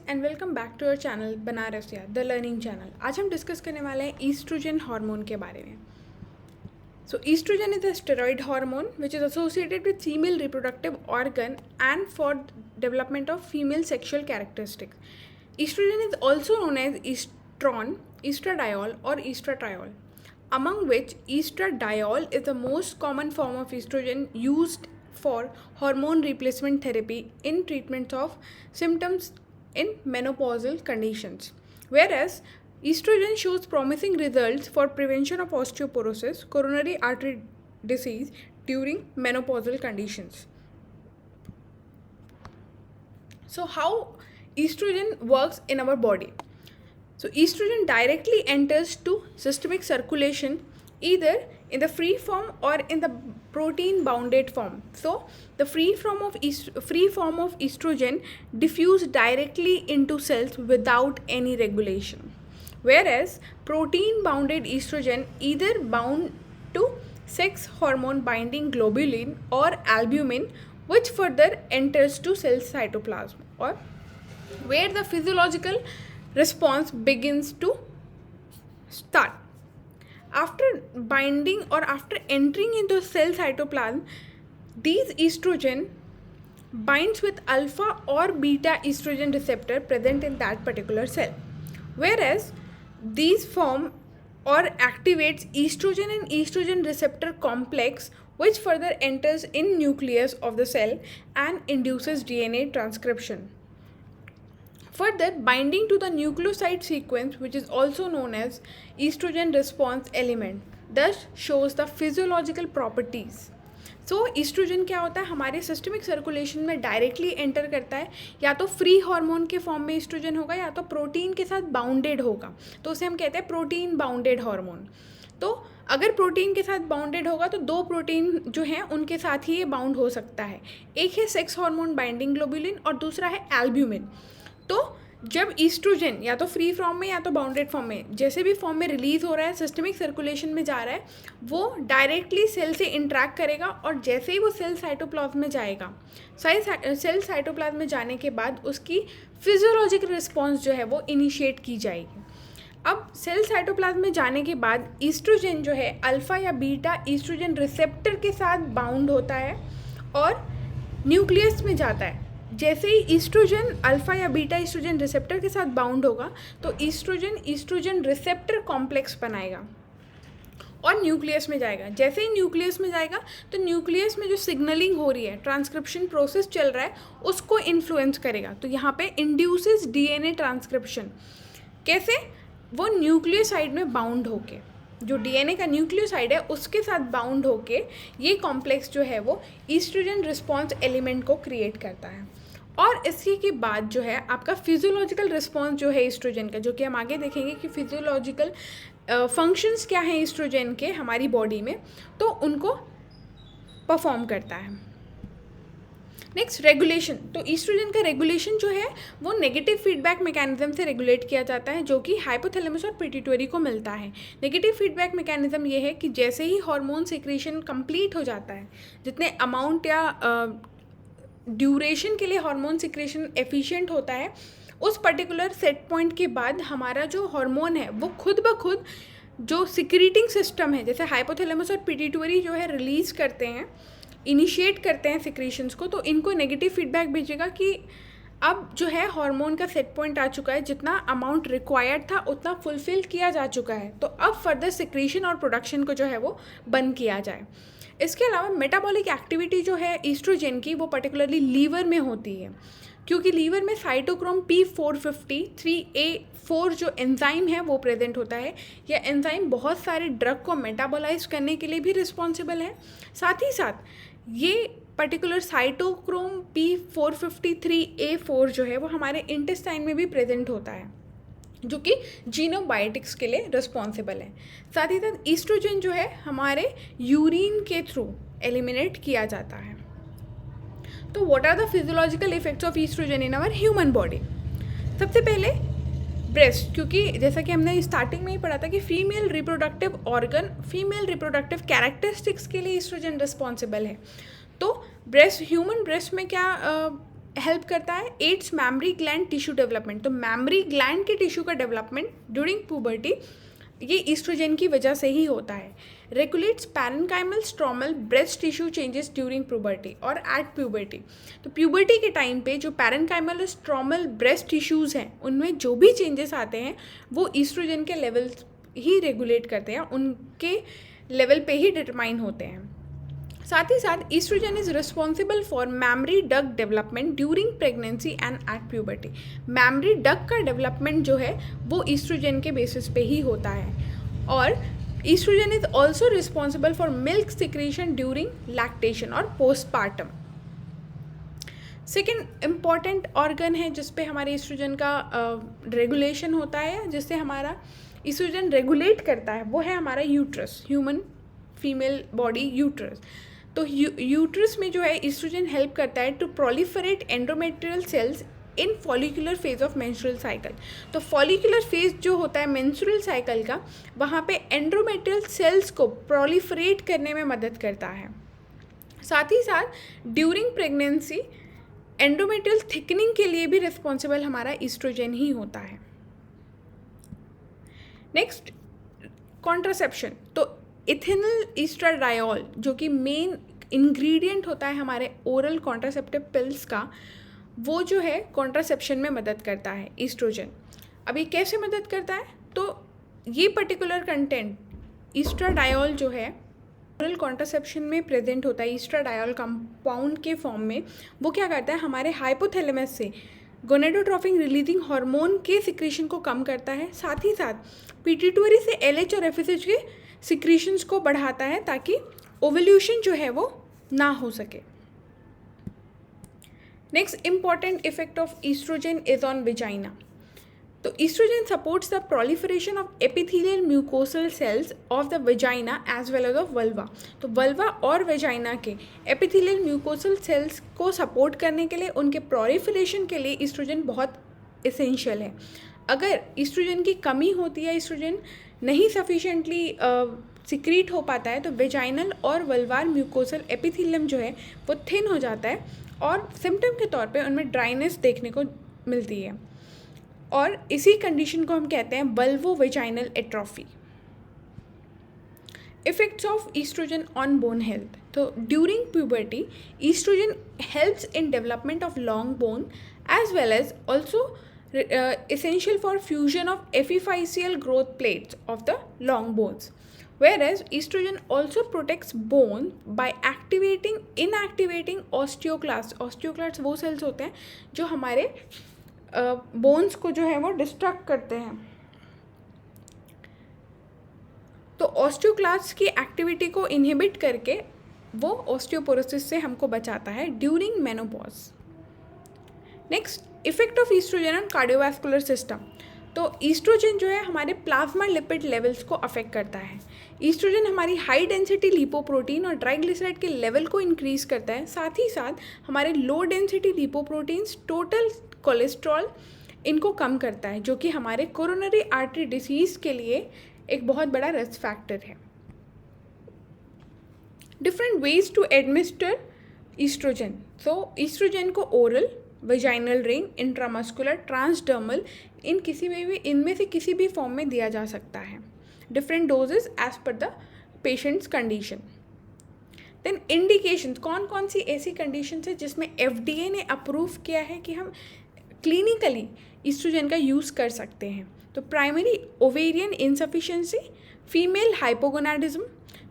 And welcome back to our channel Banaras या the learning channel. आज हम डिस्कस करने वाले हैं ईस्ट्रोजन हार्मोन के बारे में। So estrogen is a steroid hormone which is associated with female reproductive organ and for development of female sexual characteristics. Estrogen is also known as estrone, estradiol और estriol, among which estradiol is the most common form of estrogen used for hormone replacement therapy in treatment of symptoms in menopausal conditions, whereas estrogen shows promising results for prevention of osteoporosis, coronary artery disease during menopausal conditions. So how estrogen works in our body? So estrogen directly enters to systemic circulation either in the free form or in the protein bounded form. So the free form of estrogen diffuse directly into cells without any regulation, whereas protein bounded estrogen either bound to sex hormone binding globulin or albumin, which further enters to cell cytoplasm, or where the physiological response begins to start. After binding or after entering into cell cytoplasm, these estrogen binds with alpha or beta estrogen receptor present in that particular cell, whereas these form or activates estrogen and estrogen receptor complex, which further enters in nucleus of the cell and induces DNA transcription. Further, binding to the nucleoside sequence, which is also known as estrogen response element, thus shows the physiological properties. So estrogen क्या होता है, हमारे systemic circulation में directly enter करता है, या तो free hormone के फॉर्म में estrogen होगा या तो प्रोटीन के साथ बाउंडेड होगा, तो उसे हम कहते हैं प्रोटीन बाउंडेड हार्मोन। तो अगर प्रोटीन के साथ बाउंडेड होगा तो दो प्रोटीन जो हैं उनके साथ ही ये बाउंड हो सकता है, एक है सेक्स हार्मोन बाइंडिंग ग्लोबुलिन और दूसरा है एल्ब्यूमिन। तो जब ईस्ट्रोजन या तो फ्री फॉर्म में या तो बाउंडेड फॉर्म में, जैसे भी फॉर्म में रिलीज़ हो रहा है, सिस्टमिक सर्कुलेशन में जा रहा है, वो डायरेक्टली सेल से इंटरेक्ट करेगा और जैसे ही वो सेल साइटोप्लाज्म में जाएगा, सेल साइटोप्लाज्म में जाने के बाद उसकी फिजियोलॉजिकल रिस्पॉन्स जो है वो इनिशिएट की जाएगी। अब सेल साइटोप्लाज्म में जाने के बाद ईस्ट्रोजन जो है अल्फ़ा या बीटा ईस्ट्रोजन रिसेप्टर के साथ बाउंड होता है और न्यूक्लियस में जाता है। जैसे ही ईस्ट्रोजन अल्फ़ा या बीटा ईस्ट्रोजन रिसेप्टर के साथ बाउंड होगा तो ईस्ट्रोजन रिसेप्टर कॉम्प्लेक्स बनाएगा और न्यूक्लियस में जाएगा। जैसे ही न्यूक्लियस में जाएगा तो न्यूक्लियस में जो सिग्नलिंग हो रही है, ट्रांसक्रिप्शन प्रोसेस चल रहा है, उसको इन्फ्लुएंस करेगा। तो यहाँ पे इंड्यूसेस डीएनए ट्रांसक्रिप्शन। कैसे? वो न्यूक्लियोसाइड में बाउंड होके, जो डीएनए का न्यूक्लियोसाइड है उसके साथ बाउंड होके ये कॉम्प्लेक्स जो है वो ईस्ट्रोजन रिस्पॉन्स एलिमेंट को क्रिएट करता है। और इसी के बाद जो है आपका फिजियोलॉजिकल रिस्पॉन्स जो है ईस्ट्रोजन का, जो कि हम आगे देखेंगे कि फिजियोलॉजिकल फंक्शंस क्या हैं ईस्ट्रोजन के हमारी बॉडी में, तो उनको परफॉर्म करता है। Next, regulation. तो ईस्ट्रोजन का रेगुलेशन जो है वो नेगेटिव फीडबैक मैकेनिज्म से रेगुलेट किया जाता है, जो कि हाइपोथैलेमस और पिट्यूटरी को मिलता है। नेगेटिव फीडबैक मैकेनिज्म ये है कि जैसे ही हार्मोन सिक्रीशन कंप्लीट हो जाता है, जितने अमाउंट या ड्यूरेशन के लिए हार्मोन सिक्रेशन एफिशिएंट होता है, उस पर्टिकुलर सेट पॉइंट के बाद हमारा जो हार्मोन है वो खुद ब खुद जो सिक्रीटिंग सिस्टम है, जैसे हाइपोथैलेमस और पिट्यूटरी जो है रिलीज़ करते हैं, इनिशिएट करते हैं सिक्रीशंस को, तो इनको नेगेटिव फीडबैक भेजेगा कि अब जो है हार्मोन का सेट पॉइंट आ चुका है, जितना अमाउंट रिक्वायर्ड था उतना फुलफिल किया जा चुका है, तो अब फर्दर सिक्रीशन और प्रोडक्शन को जो है वो बंद किया जाए। इसके अलावा मेटाबॉलिक एक्टिविटी जो है ईस्ट्रोजन की वो पर्टिकुलरली लीवर में होती है, क्योंकि लीवर में साइटोक्रोम P450 3A4 जो एंजाइम है वो प्रेजेंट होता है। यह एंजाइम बहुत सारे ड्रग को मेटाबोलाइज करने के लिए भी रिस्पॉन्सिबल है। साथ ही साथ ये पर्टिकुलर साइटोक्रोम P450 3A4 जो है वो हमारे इंटेस्टाइन में भी प्रेजेंट होता है, जो कि जीनोबायोटिक्स के लिए रिस्पॉन्सिबल है। साथ ही साथ ईस्ट्रोजन जो है हमारे यूरिन के थ्रू एलिमिनेट किया जाता है। तो what are the physiological effects of estrogen in our human body? सबसे पहले ब्रेस्ट, क्योंकि जैसा कि हमने स्टार्टिंग में ही पढ़ा था कि female reproductive organ, female reproductive characteristics के लिए ईस्ट्रोजन रिस्पॉन्सिबल है। तो ब्रेस्ट, ह्यूमन ब्रेस्ट में क्या हेल्प करता है, aids mammary gland tissue development. तो मैमरी ग्लैंड के टिश्यू का डेवलपमेंट ड्यूरिंग प्यूबर्टी ये ईस्ट्रोजन की वजह से ही होता है। Regulates parenchymal stromal breast tissue changes during puberty और एट प्यूबर्टी। तो प्यूबर्टी के टाइम पे जो पैरेन्काइमल और स्ट्रोमल ब्रेस्ट टिश्यूज़ हैं उनमें जो भी चेंजेस आते हैं वो ईस्ट्रोजन के लेवल ही रेगुलेट करते हैं, उनके लेवल पे ही डिटरमाइन होते हैं। साथ ही साथ estrogen is responsible for mammary duct development during pregnancy and at puberty. Mammary duct का डेवलपमेंट जो है वो ईस्ट्रोजन के बेसिस पे ही होता है। और estrogen is also responsible for milk secretion during lactation और पोस्टपार्टम। सेकेंड इम्पॉर्टेंट ऑर्गन है जिसपे हमारे ईस्ट्रोजन का रेगुलेशन होता है, जिससे हमारा ईस्ट्रोजन रेगुलेट करता है, वो है हमारा uterus, human female body uterus. तो यूट्रस में जो है ईस्ट्रोजन हेल्प करता है to proliferate endometrial cells in follicular phase of menstrual cycle. तो फॉलिकुलर फेज जो होता है मेंस्ट्रुअल साइकिल का, वहाँ पे एंडोमेट्रियल सेल्स को प्रोलिफरेट करने में मदद करता है। साथ ही साथ ड्यूरिंग प्रेगनेंसी एंडोमेट्रियल थिकनिंग के लिए भी रिस्पॉन्सिबल हमारा ईस्ट्रोजन ही होता है। Next, contraception. तो इथेनल ईस्ट्राडायोल जो कि मेन इंग्रेडिएंट होता है हमारे ओरल कॉन्ट्रासेप्टिव पिल्स का, वो जो है कॉन्ट्रासेप्शन में मदद करता है ईस्ट्रोजन। अब ये कैसे मदद करता है? तो ये पर्टिकुलर कंटेंट ईस्ट्राडायोल जो है ओरल कॉन्ट्रासेप्शन में प्रेजेंट होता है ईस्ट्राडायोल कंपाउंड के फॉर्म में। वो क्या करता है, हमारे हाइपोथैलेमस से गोनेडोट्रोपिन रिलीजिंग हार्मोन के सिक्रीशन को कम करता है। साथ ही साथ पिट्यूटरी से एलएच और एफएसएच के सिक्रीशंस को बढ़ाता है ताकि ओवल्यूशन जो है वो ना हो सके। Next important effect of oestrogen is on vagina. तो oestrogen supports the proliferation of epithelial mucosal cells of the vagina as well as of vulva. तो वल्वा और विजाइना के एपिथेलियल म्यूकोसल सेल्स को सपोर्ट करने के लिए, उनके प्रोलिफरेशन के लिए ईस्ट्रोजन बहुत इसेंशियल है। अगर ईस्ट्रोजन की कमी होती है, ईस्ट्रोजन नहीं सफिशेंटली सिक्रीट हो पाता है, तो वेजाइनल और वल्वार म्यूकोसल एपिथेलियम जो है वो थिन हो जाता है और सिम्टम के तौर पे उनमें ड्राइनेस देखने को मिलती है, और इसी कंडीशन को हम कहते हैं vulvovaginal atrophy. Effects of oestrogen on bone health. तो during puberty oestrogen helps in development of long bone as well as also essential for fusion of epiphyseal growth plates of the long bones, whereas estrogen also protects bone by inactivating osteoclasts। osteoclasts वो cells होते हैं जो हमारे bones को जो है वो destruct करते हैं। तो osteoclasts की एक्टिविटी को इनहिबिट करके वो osteoporosis से हमको बचाता है during menopause. Next, effect of oestrogen on cardiovascular system. तो ईस्ट्रोजन जो है हमारे प्लाज्मा लिपिड लेवल्स को अफेक्ट करता है। ईस्ट्रोजन हमारी हाई डेंसिटी लिपोप्रोटीन और ट्राइग्लिसराइड के लेवल को इंक्रीज करता है। साथ ही साथ हमारे low density lipoproteins, total cholesterol, इनको कम करता है, जो कि हमारे कोरोनरी आर्टरी डिसीज़ के लिए एक बहुत बड़ा रिस्क फैक्टर है। Different ways to administer oestrogen. So oestrogen को oral, vaginal ring, intramuscular, transdermal, इनमें से किसी भी फॉर्म में दिया जा सकता है। Different doses as per the patient's condition. Then indications, कौन कौन सी ऐसी कंडीशंस है जिसमें FDA ने अप्रूव किया है कि हम क्लिनिकली ईस्ट्रोजन का यूज़ कर सकते हैं। तो primary ovarian insufficiency, female hypogonadism,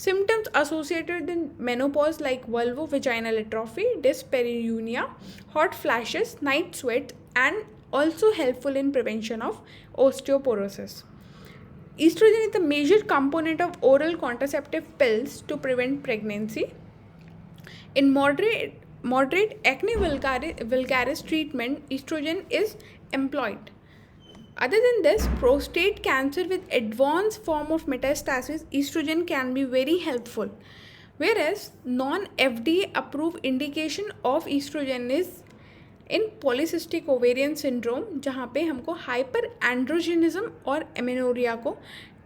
symptoms associated in menopause like vulvovaginal atrophy, dyspareunia, hot flashes, night sweat, and also helpful in prevention of osteoporosis. Estrogen is the major component of oral contraceptive pills to prevent pregnancy. In moderate acne vulgaris treatment, estrogen is employed. Other than this, prostate cancer with advanced form of metastasis, estrogen can be very helpful. Whereas non-FDA approved indication of estrogen is in polycystic ovarian syndrome, जहाँ पे हमको hyper androgenism और amenorrhoea को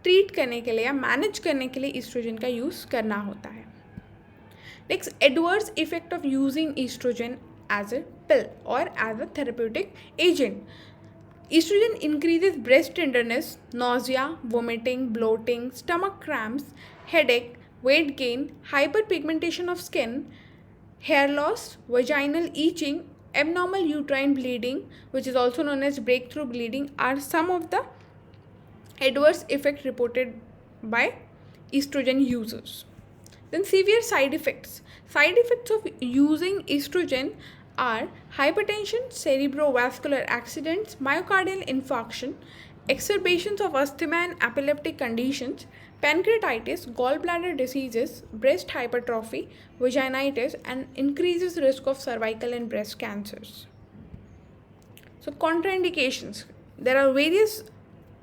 treat करने के लिए या manage करने के लिए ईस्ट्रोजन का यूज़ करना होता है। Next, adverse effect of using estrogen as a pill or as a therapeutic agent. Estrogen increases breast tenderness, nausea, vomiting, bloating, stomach cramps, headache, weight gain, hyperpigmentation of skin, hair loss, vaginal itching, abnormal uterine bleeding, which is also known as breakthrough bleeding, are some of the adverse effects reported by estrogen users. Then severe side effects. Side effects of using estrogen are hypertension, cerebrovascular accidents, myocardial infarction, exacerbations of asthma and epileptic conditions, pancreatitis, gallbladder diseases, breast hypertrophy, vaginitis, and increases risk of cervical and breast cancers. So contraindications. There are various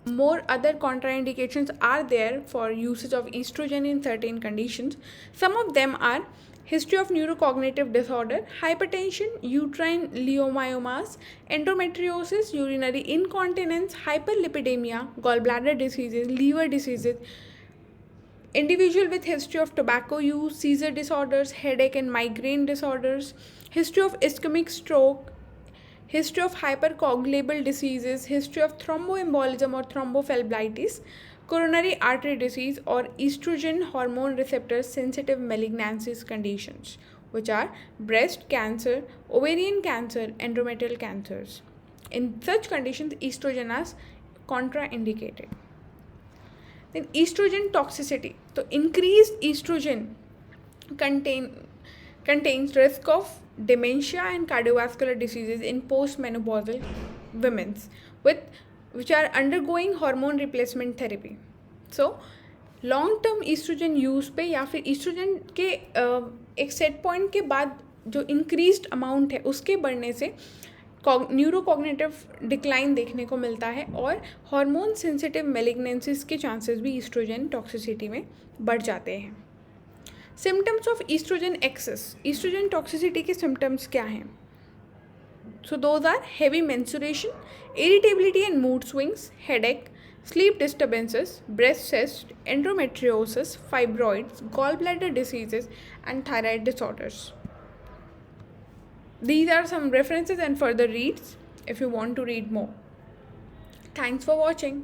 more other contraindications are there for usage of estrogen in certain conditions. Some of them are history of neurocognitive disorder, hypertension, uterine leiomyomas, endometriosis, urinary incontinence, hyperlipidemia, gallbladder diseases, liver diseases, individual with history of tobacco use, seizure disorders, headache and migraine disorders, history of ischemic stroke, history of hypercoagulable diseases, history of thromboembolism or thrombophlebitis, coronary artery disease, or estrogen hormone receptor sensitive malignancies conditions, which are breast cancer, ovarian cancer, endometrial cancers. In such conditions, estrogen is contraindicated. Then estrogen toxicity. So increased estrogen contains risk of dementia and cardiovascular diseases in postmenopausal women which are undergoing hormone replacement therapy. So long term estrogen use पे या फिर oestrogen के एक set point के बाद जो increased amount है उसके बढ़ने से न्यूरोकॉग्निटिव डिक्लाइन देखने को मिलता है और हार्मोन सेंसिटिव मेलिग्नेंसीज के चांसेस भी ईस्ट्रोजन टॉक्सिसिटी में बढ़ जाते हैं. Symptoms of estrogen excess. Estrogen toxicity के सिम्टम्स क्या हैं? So those are heavy menstruation, irritability and mood swings, headache, sleep disturbances, breast cysts, endometriosis, fibroids, gallbladder diseases, and thyroid disorders. These are some references and further reads if you want to read more. Thanks for watching.